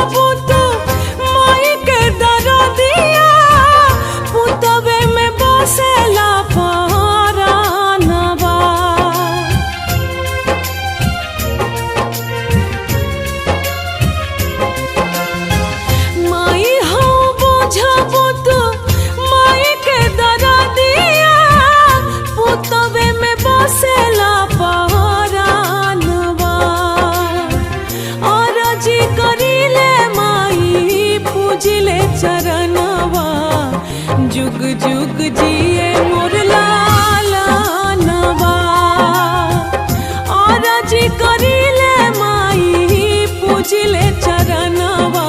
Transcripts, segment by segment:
बुझबू तो माई के दरदिया पुतवे में बसेला परानवा। माई हो बुझबू तो माई के दरदिया पुतवे में बसेला परानवा। और जी करिले माई पूजिले चरणवा जुग जुग जिए मोर लालनवा। और जी करिले माई पूजिले चरणवा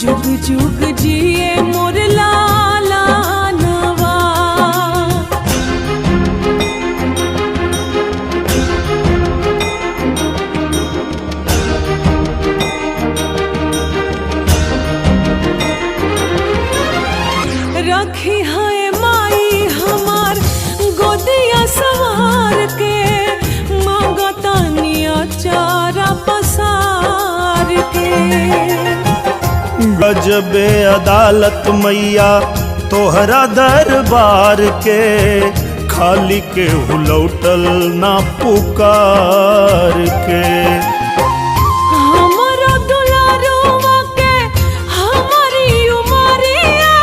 जुग जुग जिए मोर लालनवा। रखी है माई हमार गोदिया सवार के मांगतानिया चारा पसार के। गजबे अदालत मैया तोहरा दरबार के खाली के हुलौटल ना पुकार के। हमरो दुलारुआ के हमारी उमरिया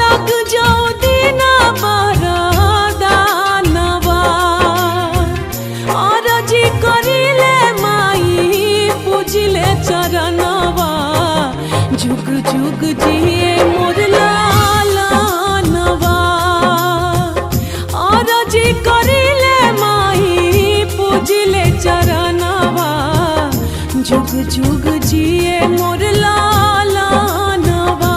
लग जाओ दीना बरदानवा। और जी करिले माई पूजिले चरणवा जुग जुग जिए मोर लालनवा। और जी करिले माई पूजिले चरणवा जुग जुग जिए मोर लालनवा।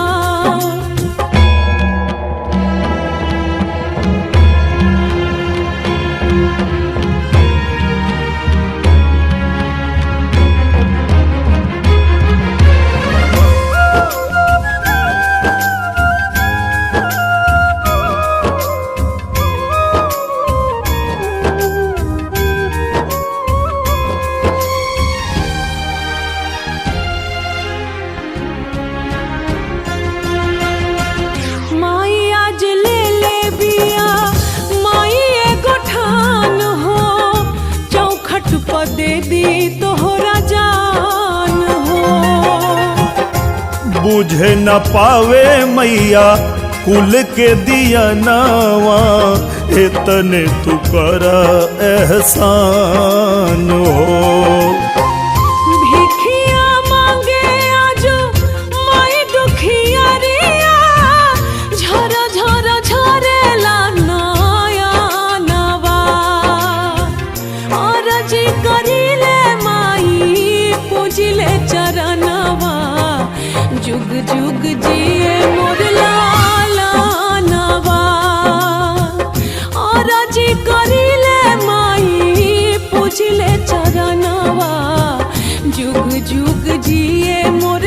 माई आज ले ले बिया माई एगो ठान हो चौखट पर दे दी तोहरा जान हो। बुझे न पावे मैया कुल के दिया नवा इतने तू कर एहसान हो। भिखिया मांगे आज माई दुखिया रिया झर झर झरेला नयनवा। और जी करिले माई पूजिले चरणवा जुग जुग जिए मोर लालनवा। और जी करिले माई पूजिले चरणवा जुग जुग जिए मोर